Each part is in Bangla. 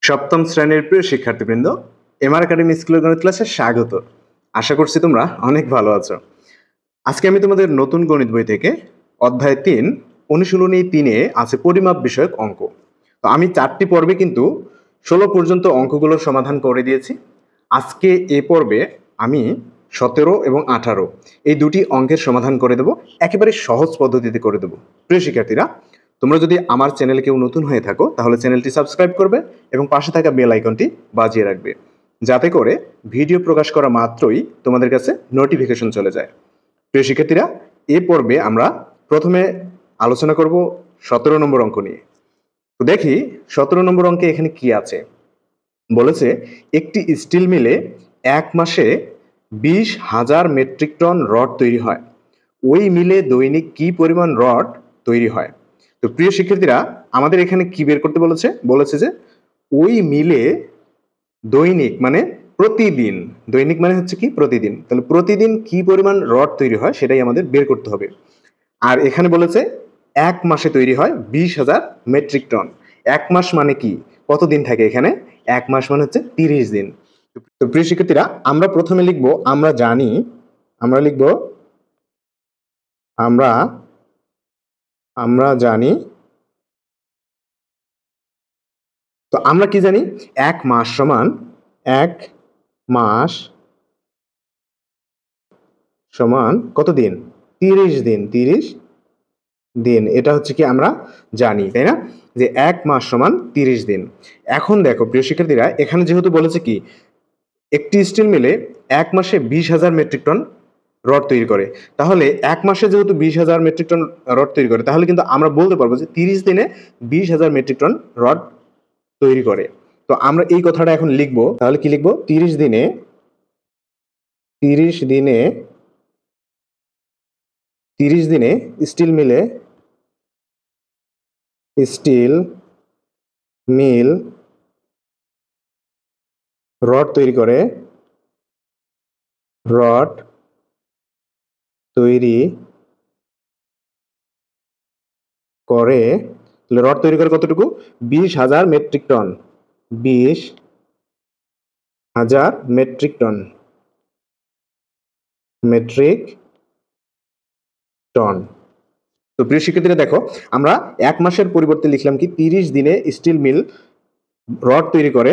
সপ্তম শ্রেণীর প্রিয় শিক্ষার্থীবৃন্দ, এমআর একাডেমি স্কুলের গণিত ক্লাসে স্বাগত। আশা করছি তোমরা অনেক ভালো আছো। আজকে আমি তোমাদের নতুন গণিত বই থেকে অধ্যায় 3 অনুশীলনী 3-এ আছে পরিমাপ বিষয়ক অঙ্ক। তো আমি 4টি পর্বে কিন্তু 16 পর্যন্ত অঙ্কগুলোর সমাধান করে দিয়েছি। আজকে এই পর্বে আমি 17 এবং 18 এই দুটি অঙ্কের সমাধান করে দেব, একেবারে সহজ পদ্ধতিতে করে দেব। প্রিয় শিক্ষার্থীরা, তোমরা যদি আমার চ্যানেলে কেউ নতুন হয়ে থাকো তাহলে চ্যানেলটি সাবস্ক্রাইব করবে এবং পাশে থাকা বেল আইকনটি বাজিয়ে রাখবে, যাতে করে ভিডিও প্রকাশ করা মাত্রই তোমাদের কাছে নোটিফিকেশন চলে যায়। প্রিয় শিক্ষার্থীরা, এই পর্বে আমরা প্রথমে আলোচনা করব 17 নম্বর অঙ্ক নিয়ে। তো দেখি 17 নম্বর অঙ্কে এখানে কি আছে। বলেছে একটি স্টিল মিলে এক মাসে 20,000 মেট্রিক টন রড তৈরি হয়। ওই মিলে দৈনিক কি পরিমাণ রড তৈরি হয়? তো প্রিয় শিক্ষার্থীরা, আমাদের এখানে কি বের করতে বলেছে যে ওই মিলে দৈনিক মানে প্রতিদিন, দৈনিক মানে হচ্ছে কি প্রতিদিন, তাহলে প্রতিদিন কি পরিমাণ রড তৈরি হয় সেটাই আমাদের বের করতে হবে। আর এখানে বলেছে এক মাসে তৈরি হয় 20,000 মেট্রিক টন। এক মাস মানে কি, কতদিন থাকে এখানে? এক মাস মানে হচ্ছে 30 দিন। তো প্রিয় শিক্ষার্থীরা, আমরা প্রথমে লিখবো আমরা জানি, আমরা জানি। তো আমরা কি জানি? এক মাস সমান কত দিন? 30 দিন। 30 দিন, এটা হচ্ছে কি আমরা জানি, তাই না, যে এক মাস সমান 30 দিন। এখন দেখো প্রিয় শিক্ষার্থীরা, এখানে যেহেতু বলেছে কি একটি স্টিল মিলে এক মাসে 20,000 মেট্রিক টন রড তৈরি করে, তাহলে এক মাসে যেহেতু 20,000 মেট্রিক টন রড তৈরি করে, তাহলে কিন্তু আমরা বলতে পারবো যে 30 দিনে 20,000 মেট্রিক টন রড তৈরি করে। তো আমরা এই কথাটা এখন লিখবো, তাহলে কি লিখবো? 30 দিনে স্টিল মিল রড তৈরি করে কতটুকু? 20,000 মেট্রিক টন। 20,000 metric tonne. তো প্রিয় শিক্ষার্থীরা দেখো, আমরা এক মাসের পরিবর্তে লিখলাম কি 30 দিনে স্টিল মিল রড তৈরি করে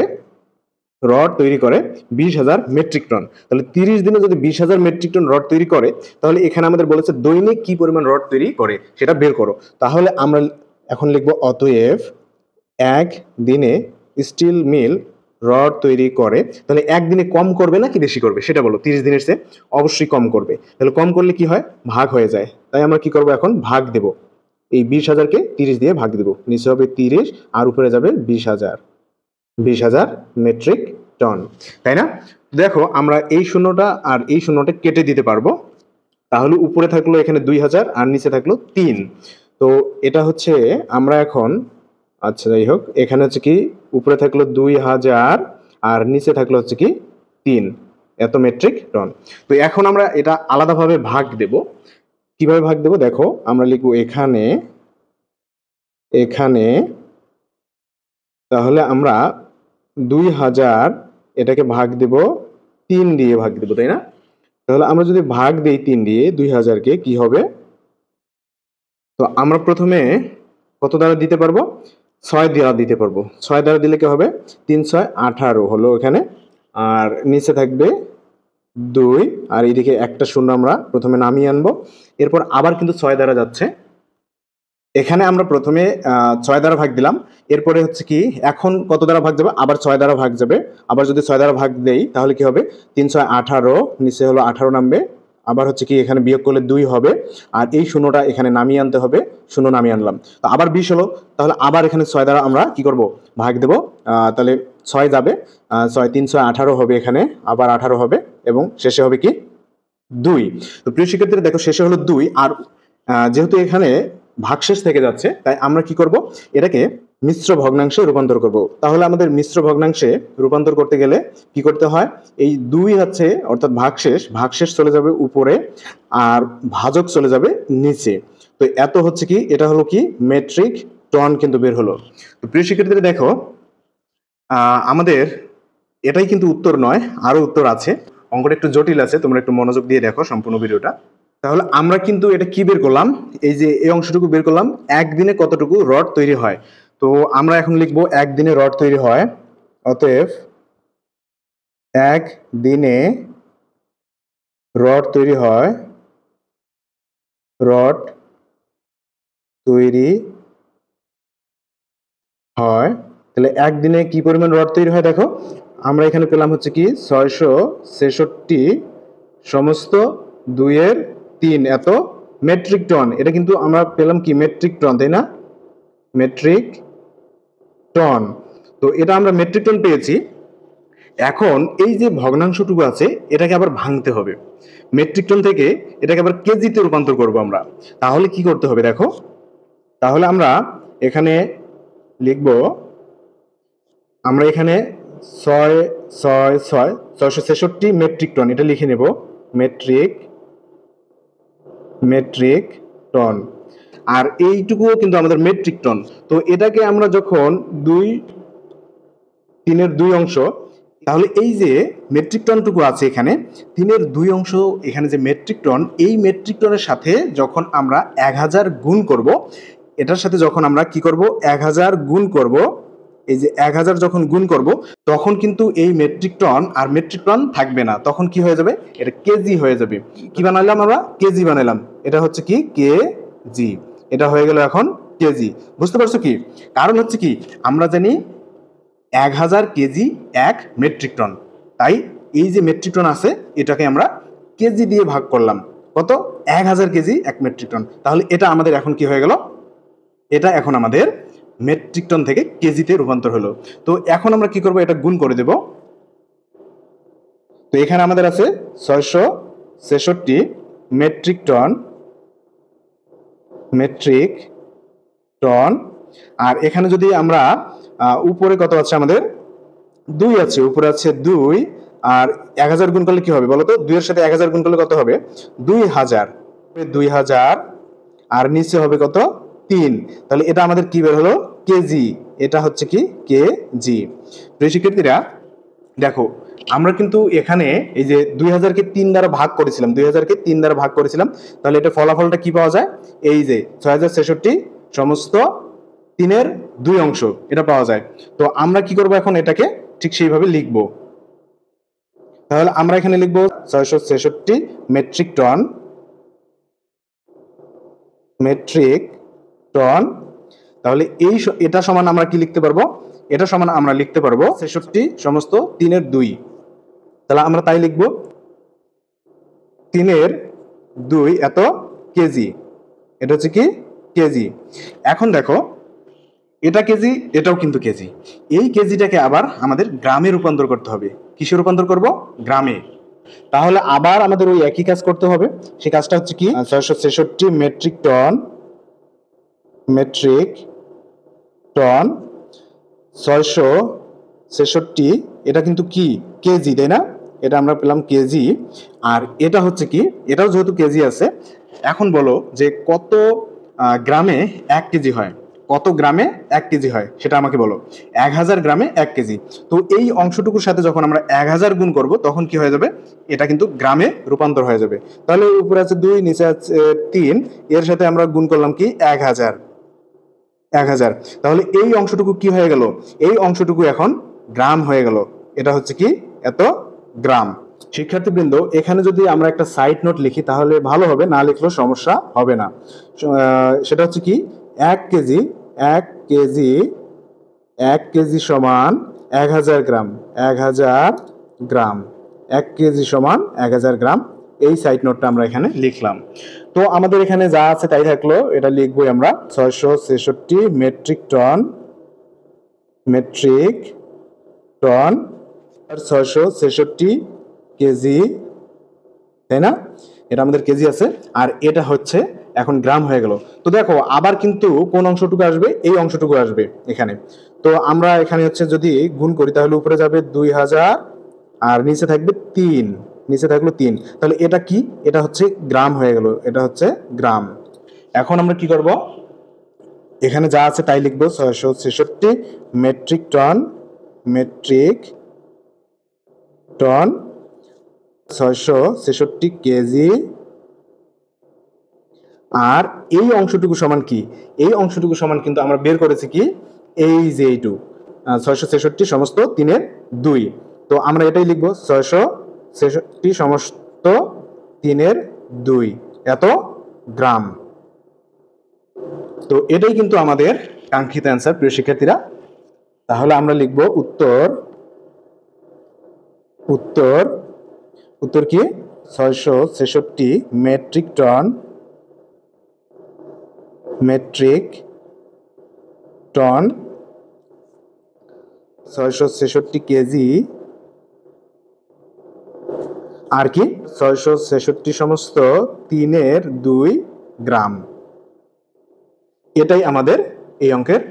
20,000 মেট্রিক টন। তাহলে 30 দিনে যদি 20,000 মেট্রিক টন রড তৈরি করে, তাহলে এখানে আমাদের বলেছে দৈনিক কি পরিমাণ রড তৈরি করে সেটা বের করো। তাহলে আমরা এখন লিখবো অতএব এক দিনে স্টিল মিল রড তৈরি করে। তাহলে একদিনে কম করবে নাকি বেশি করবে সেটা বলো। 30 দিনের চেয়ে অবশ্যই কম করবে। তাহলে কম করলে কি হয়? ভাগ হয়ে যায়। তাই আমরা কি করবো? এখন ভাগ দেব। এই 20,000-কে 30 দিয়ে ভাগ দেব। নিচে হবে 30 আর উপরে যাবে 20,000 মেট্রিক টন, তাই না? দেখো, আমরা এই শূন্যটা আর এই শূন্যটা কেটে দিতে পারবো। তাহলে উপরে থাকলো এখানে 2,000 আর নিচে থাকলো 3। তো এটা হচ্ছে আমরা এখন, আচ্ছা যাই হোক, এখানে হচ্ছে কি উপরে থাকলো 2,000 আর নিচে থাকলো হচ্ছে কি 3, এত মেট্রিক টন। তো এখন আমরা এটা আলাদাভাবে ভাগ দেব। কিভাবে ভাগ দেব? দেখো, আমরা লিখবো এখানে তাহলে আমরা 2,000 এটাকে ভাগ দেব 3 দিয়ে ভাগ দেব, তাই না? তাহলে আমরা যদি ভাগ দেই 3 দিয়ে 2,000-কে, কি হবে? তো আমরা প্রথমে কত দ্বারা দিতে পারবো? 6 দ্বারা দিতে পারবো। 6 দ্বারা দিলে কি হবে? 3 6 18 হলো এখানে, আর নিচে থাকবে 2, আর এইদিকে একটা শূন্য আমরা প্রথমে নামিয়ে আনবো। এরপর আবার কিন্তু 6 দ্বারা যাচ্ছে। এখানে আমরা প্রথমে 6 দ্বারা ভাগ দিলাম, এরপরে হচ্ছে কি এখন কত দ্বারা ভাগ যাবে? আবার 6 দ্বারা ভাগ যাবে। আবার যদি 6 দ্বারা ভাগ দেই তাহলে কি হবে? 3 6 18, নিচে হলো 18 নামবে। আবার হচ্ছে কি এখানে বিয়োগ করলে 2 হবে, আর এই শূন্যটা এখানে নামিয়ে আনতে হবে। শূন্য নামিয়ে আনলাম, তো আবার 20 হলো। তাহলে আবার এখানে 6 দ্বারা আমরা কি করব? ভাগ দেব। তাহলে 6 যাবে, 6 3 6 18 হবে, এখানে আবার 18 হবে এবং শেষে হবে কি 2। তো প্রিয় শিক্ষার্থীরা দেখো, শেষে হলো 2, আর যেহেতু এখানে ভাগশেষ থেকে যাচ্ছে, তাই আমরা কি করব? এটাকে মিশ্র ভগ্নাংশে রূপান্তর করব। তাহলে আমাদের মিশ্র ভগ্নাংশে রূপান্তর করতে গেলে কি করতে হয়? এই 2 হচ্ছে অর্থাৎ ভাগশেষ চলে যাবে উপরে আর ভাজক চলে যাবে নিচে। তো এত হচ্ছে কি, এটা হলো কি মেট্রিক টন কিন্তু বের হলো। তো প্রিয় শিক্ষার্থীরা দেখো, আমাদের এটাই কিন্তু উত্তর নয়, আরো উত্তর আছে। অঙ্কটা একটু জটিল আছে, তোমরা একটু মনোযোগ দিয়ে দেখো সম্পূর্ণ ভিডিওটা। তাহলে আমরা কিন্তু এটা কি বের করলাম, এই যে এই অংশটুকু বের করলাম, একদিনে কতটুকু রড তৈরি হয়। তো আমরা এখন লিখবো একদিনে রড তৈরি হয়, অতএব একদিনে রড তৈরি হয়, রড তৈরি হয়। তাহলে একদিনে কি পরিমাণ রড তৈরি হয় দেখো, আমরা এখানে পেলাম হচ্ছে কি 666 সমস্ত 2/3 এত মেট্রিক টন। এটা কিন্তু আমরা পেলাম কি মেট্রিক টন, তাই না? Metric tonne. তো এটা আমরা মেট্রিক টন পেয়েছি। এখন এই যে ভগ্নাংশটুকু আছে এটাকে আবার ভাঙতে হবে, মেট্রিক টন থেকে এটাকে আবার কেজিতে রূপান্তর করব আমরা। তাহলে কি করতে হবে দেখো, তাহলে আমরা এখানে লিখব, আমরা এখানে 666 মেট্রিক টন এটা লিখে নেব, মেট্রিক টন। আর এইটুকুও কিন্তু আমাদের মেট্রিক টন। তো এটাকে আমরা যখন 3/2 অংশ, তাহলে এই যে মেট্রিক টনটুকু আছে এখানে 3/2 অংশ, এখানে যে মেট্রিক টন, এই মেট্রিক টনের সাথে যখন আমরা 1000 গুণ করব, এটার সাথে যখন আমরা কি করব 1000 গুণ করব, এই যে 1000 যখন গুণ করব তখন কিন্তু এই মেট্রিক টন আর মেট্রিক টন থাকবে না, তখন কি হয়ে যাবে, এটা কেজি হয়ে যাবে। কি বানাইলাম আমরা, কেজি বানাইলাম। এটা হচ্ছে কি কেজি, এটা হয়ে গেল এখন কেজি। বুঝতে পারছো কি? কারণ হচ্ছে কি, আমরা জানি 1000 কেজি 1 মেট্রিক টন, তাই এই যে মেট্রিক টন আছে এটাকে আমরা কেজি দিয়ে ভাগ করলাম, কত, 1000 কেজি 1 মেট্রিক টন। তাহলে এটা আমাদের এখন কি হয়ে গেল, এটা এখন আমাদের মেট্রিক টন থেকে কেজিতে রূপান্তর হলো। তো এখন আমরা কি করব, এটা গুণ করে দেব। তো এখানে আমাদের আছে 666 মেট্রিক টন, আর এখানে যদি আমরা উপরে কত আছে আমাদের 2 আছে, উপরে আছে 2, আর 1000 গুণ করলে কি হবে বলো তো, 2 এর সাথে 1000 গুণ করলে কত হবে, 2000, আর নিচে হবে কত, 3। তাহলে এটা আমাদের কি বের হলো, কেজি। এটা হচ্ছে কি কেজি। প্রিয় শিক্ষার্থীরা দেখো, আমরা কিন্তু এখানে এই যে 2000-কে 3 দ্বারা ভাগ করেছিলাম, 2000-কে 3 দ্বারা ভাগ করেছিলাম, তাহলে এটা ফলাফলটা কি পাওয়া যায়, এই যে 6066 সমস্ত 3/2 অংশ এটা পাওয়া যায়। তো আমরা কি করব এখন, এটাকে ঠিক সেইভাবে লিখব। তাহলে আমরা এখানে লিখব 666 মেট্রিক টন, তাহলে এটা সমান আমরা কি লিখতে পারবো, এটা সমান আমরা লিখতে পারবো 66 সমস্ত 3/2। তাহলে আমরা তাই লিখব 3/2 এত কেজি, এটা হচ্ছে কি কেজি। এখন দেখো, এটা কেজি, এটাও কিন্তু কেজি। এই কেজিটাকে আবার আমাদের গ্রামে রূপান্তর করতে হবে। কিসে রূপান্তর করব, গ্রামে। তাহলে আবার আমাদের ওই একই কাজ করতে হবে। সেই কাজটা হচ্ছে কি, 666 মেট্রিক টন, 666 এটা কিন্তু কি কেজি, তাই না? এটা আমরা পেলাম কেজি। আর এটা হচ্ছে কি, এটাও যেহেতু কেজি আছে, এখন বলো যে কত গ্রামে 1 কেজি হয়, কত গ্রামে 1 কেজি হয় সেটা আমাকে বলো। 1000 গ্রামে 1 কেজি। তো এই অংশটুকুর সাথে যখন আমরা 1000 গুণ করব তখন কি হয়ে যাবে, এটা কিন্তু গ্রামে রূপান্তর হয়ে যাবে। তাহলে উপরে আছে 2, নিচে আছে 3, এর সাথে আমরা গুণ করলাম কি 1000। তাহলে এই অংশটুকু কি হয়ে গেল, এই অংশটুকু এখন গ্রাম হয়ে গেল। এটা হচ্ছে কি এত গ্রাম। শিক্ষার্থীবৃন্দ, এখানে যদি আমরা একটা সাইড নোট লিখি তাহলে ভালো হবে, না লিখলেও সমস্যা হবে না। সেটা হচ্ছে কি 1 কেজি, 1 কেজি সমান 1000 গ্রাম, 1 কেজি সমান 1000 গ্রাম। এই সাইড নোটটা আমরা এখানে লিখলাম। তো আমাদের এখানে যা আছে তাই থাকলো, এটা লিখবই আমরা 666 মেট্রিক টন, আর 666 কেজি, তাই না? এটা আমাদের কেজি আছে, আর এটা হচ্ছে এখন গ্রাম হয়ে গেল। তো দেখো আবার কিন্তু কোন অংশটুকু আসবে, এই অংশটুকু আসবে এখানে। তো আমরা এখানে হচ্ছে যদি গুণ করি তাহলে উপরে যাবে 2000, আর নিচে থাকবে 3, নিচে থাকলো 3। তাহলে এটা কি, এটা হচ্ছে গ্রাম হয়ে গেল, এটা হচ্ছে গ্রাম। এখন আমরা কি করব, এখানে যা আছে তাই লিখবো 666 metric ton, metric ton, 666 KG. আর এই অংশটুকু সমান কি? এই অংশটুকু সমান কিন্তু আমরা বের করেছি কি, এই যে এইটু 666 সমস্ত 3/2। তো আমরা এটাই লিখবো 666 সমস্ত 3/2 এত গ্রাম। তো এটাই কিন্তু আমাদের কাঙ্ক্ষিত অ্যান্সার প্রিয় শিক্ষার্থীরা। তাহলে আমরা লিখবো উত্তর উত্তর উত্তর কি 666 metric ton, metric ton, 666 KG, আর কি 666 সমস্ত 3/2 গ্রাম। এটাই আমাদের এই অঙ্কের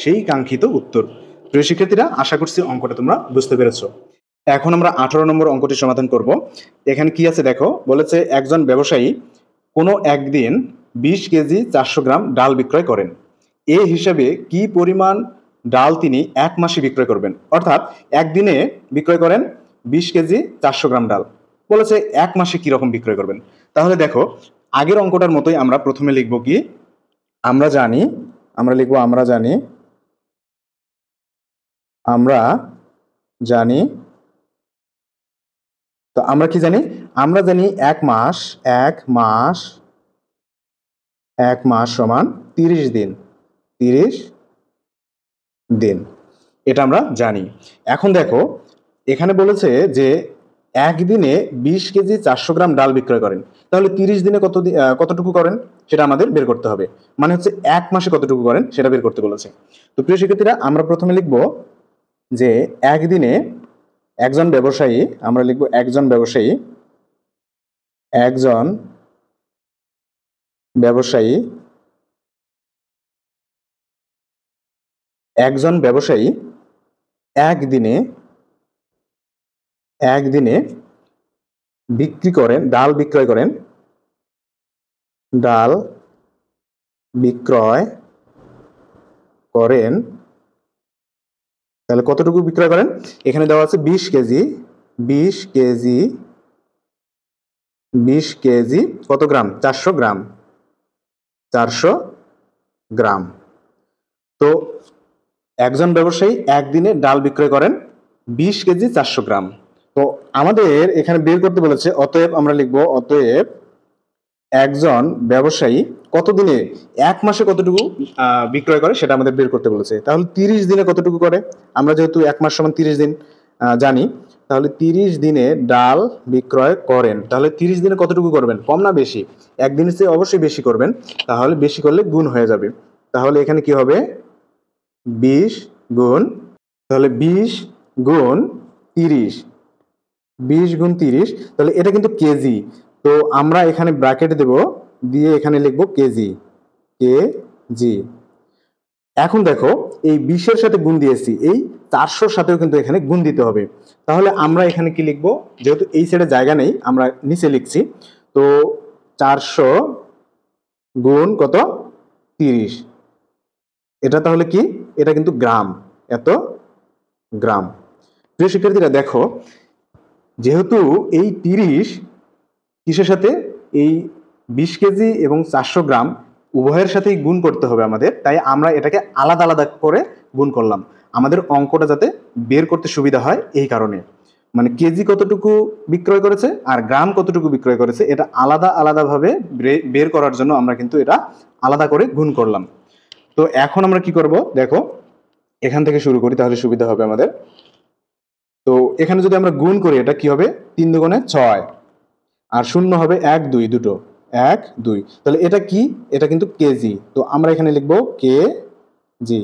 সেই কাঙ্ক্ষিত উত্তর। প্রিয় শিক্ষার্থীরা, আশা করছি অঙ্কটা তোমরা বুঝতে পেরেছো। এখন আমরা 18 নম্বর অঙ্কটি সমাধান করব। এখানে কি আছে দেখো, বলেছে একজন ব্যবসায়ী কোনো একদিন 20 কেজি 400 গ্রাম ডাল বিক্রয় করেন। এই হিসাবে কি পরিমাণ ডাল তিনি এক মাসে বিক্রয় করবেন? অর্থাৎ একদিনে বিক্রয় করেন 20 কেজি 400 গ্রাম ডাল, বলেছে এক মাসে কি রকম বিক্রয় করবেন। তাহলে দেখো, আগের অঙ্কটার মতোই আমরা প্রথমে লিখব কি, আমরা জানি, আমরা লিখবো আমরা জানি, আমরা জানি। তো আমরা কি জানি? আমরা জানি এক মাস সমান 30 দিন, 30 দিন, এটা আমরা জানি। এখন দেখো, এখানে বলেছে যে একদিনে 20 কেজি 400 গ্রাম ডাল বিক্রয় করেন, তাহলে 30 দিনে কতটুকু করেন সেটা আমাদের বের করতে হবে। মানে হচ্ছে এক মাসে কতটুকু করেন সেটা বের করতে বলেছে। তো প্রিয় শিক্ষার্থীরা, আমরা প্রথমে লিখব যে একদিনে একজন ব্যবসায়ী, আমরা লিখব একজন ব্যবসায়ী, একজন ব্যবসায়ী, একজন ব্যবসায়ী একদিনে বিক্রি করেন, ডাল বিক্রয় করেন, ডাল বিক্রয় করেন, তাহলে কতটুকু বিক্রয় করেন? এখানে দেওয়া আছে 20 কেজি, 20 কেজি, 20 কেজি কত গ্রাম? 400 গ্রাম, 400 গ্রাম। তো একজন ব্যবসায়ী একদিনে ডাল বিক্রয় করেন 20 কেজি 400 গ্রাম। তো আমাদের এখানে বের করতে বলেছে, অতএব আমরা লিখব অতএব একজন ব্যবসায়ী কতদিনে, এক মাসে কতটুকু বিক্রয় করে সেটা আমাদের বের করতে বলেছে। তাহলে 30 দিনে কতটুকু করে? আমরা যেহেতু এক মাস সমান 30 দিন জানি, তাহলে 30 দিনে ডাল বিক্রয় করেন, তাহলে 30 দিনে কতটুকু করবেন? কম না বেশি? একদিনের চেয়ে অবশ্যই বেশি করবেন, তাহলে বেশি করলে গুণ হয়ে যাবে। তাহলে এখানে কি হবে? 20 গুণ, তাহলে 20 গুণ 30, 20 গুণ 30, তাহলে এটা কিন্তু কেজি। তো আমরা এখানে ব্র্যাকেট দেব, দিয়ে এখানে লিখব কেজি, কেজি। এখন দেখো, এই 20-এর সাথে গুণ দিয়েছি, এই 400-র সাথেও কিন্তু এখানে গুণ দিতে হবে। তাহলে আমরা এখানে কি লিখব? যেহেতু এই সাইডে জায়গা নেই, আমরা নিচে লিখছি। তো 400 গুণ কত? 30। এটা তাহলে কি? এটা কিন্তু গ্রাম, এত গ্রাম। প্রিয় শিক্ষার্থীরা দেখো, যেহেতু এই 30 কিসের সাথে, এই 20 কেজি এবং 400 গ্রাম উভয়ের সাথেই গুণ করতে হবে আমাদের, তাই আমরা এটাকে আলাদা আলাদা করে গুণ করলাম, আমাদের অঙ্কটা যাতে বের করতে সুবিধা হয় এই কারণে। মানে কেজি কতটুকু বিক্রয় করেছে আর গ্রাম কতটুকু বিক্রয় করেছে, এটা আলাদা আলাদাভাবে বের করার জন্য আমরা কিন্তু এটা আলাদা করে গুণ করলাম। তো এখন আমরা কি করব দেখো, এখান থেকে শুরু করি, তাহলে সুবিধা হবে আমাদের। তো এখানে যদি আমরা গুণ করি, এটা কি হবে? 3 দুগুণে 6, আর শূন্য হবে 1 2, দুটো 1 2, তাহলে এটা কি? এটা কিন্তু কেজি। তো আমরা এখানে লিখবো কেজি।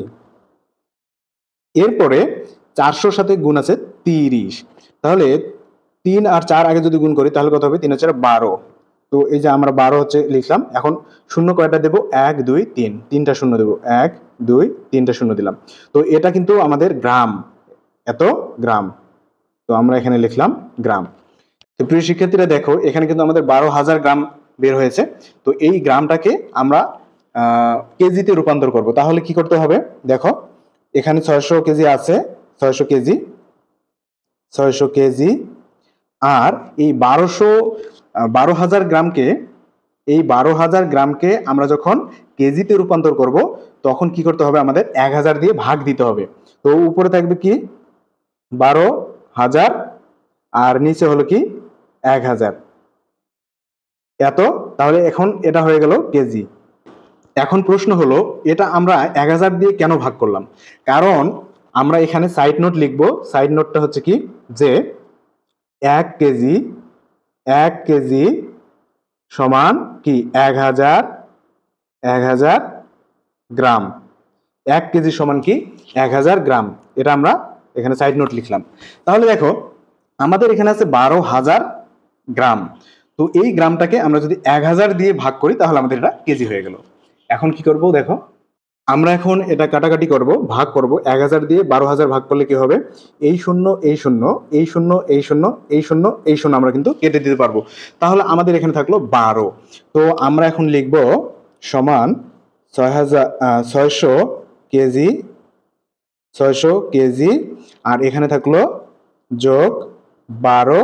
এরপরে 400-র সাথে গুণ আছে 30, তাহলে 3 আর 4 আগে যদি গুণ করি তাহলে কত হবে? 3 আর 4 12। তো এই যে আমরা 12 হচ্ছে লিখলাম। এখন শূন্য কয়টা দেবো? 1 2 3, 3টা শূন্য দেবো, 1 2 3টা শূন্য দিলাম। তো এটা কিন্তু আমাদের গ্রাম, এত গ্রাম। তো আমরা এখানে লিখলাম গ্রাম। তো প্রিয় শিক্ষার্থীরা দেখো, এখানে কিন্তু আমাদের 12,000 গ্রাম বের হয়েছে। তো এই গ্রামটাকে আমরা কেজিতে রূপান্তর করব। তাহলে কি করতে হবে? দেখো, এখানে 600 কেজি আছে, 600 কেজি, 600 কেজি। আর এই 12,000 গ্রামকে, এই 12,000 গ্রামকে আমরা যখন কেজিতে রূপান্তর করব তখন কি করতে হবে, আমাদের 1000 দিয়ে ভাগ দিতে হবে। তো উপরে থাকবে কি 12,000 আর নিচে হলো কি 1000 এত। তাহলে এখন এটা হয়ে গেল কেজি। এখন প্রশ্ন হলো এটা আমরা 1000 দিয়ে কেন ভাগ করলাম? কারণ আমরা এখানে সাইড নোট লিখব। সাইড নোটটা হচ্ছে কি যে 1 কেজি, 1 কেজি সমান কি 1000 গ্রাম। 1 কেজি সমান কি 1000 গ্রাম। এটা আমরা এখানে সাইড নোট লিখলাম। তাহলে দেখো আমাদের এখানে আছে 12,000 গ্রাম। তো এই গ্রামটাকে আমরা যদি 1000 দিয়ে ভাগ করি তাহলে আমাদের এটা কেজি হয়ে গেল। এখন কি করব দেখো, আমরা এখন এটা কাটাকাটি করব, ভাগ করব। 1000 দিয়ে 12,000 ভাগ করলে কি হবে, এই শূন্য এই শূন্য এই শূন্য এই শূন্য এই শূন্য এই শূন্য আমরা কিন্তু কেটে দিতে পারবো। তাহলে আমাদের এখানে থাকলো 12। তো আমরা এখন লিখব সমান 600 কেজি, 600 কেজি। আর এখানে থাকলো যোগ 12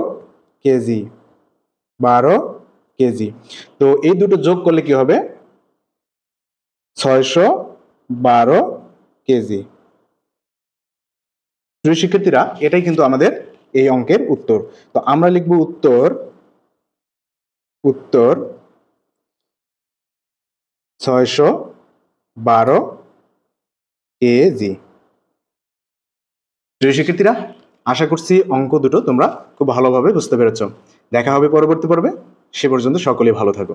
কেজি, 12 কেজি। তো এই দুটো যোগ করলে কি হবে, 612 কেজি। প্রিয় শিক্ষার্থীরা, এটাই কিন্তু আমাদের এই অঙ্কের উত্তর। তো আমরা লিখব উত্তর, উত্তর 612 কেজি। প্রিয় শিক্ষার্থীরা, আশা করছি অঙ্ক দুটো তোমরা খুব ভালোভাবে বুঝতে পেরেছ। দেখা হবে পরবর্তী পর্বে। সে পর্যন্ত সকলেই ভালো থাকো।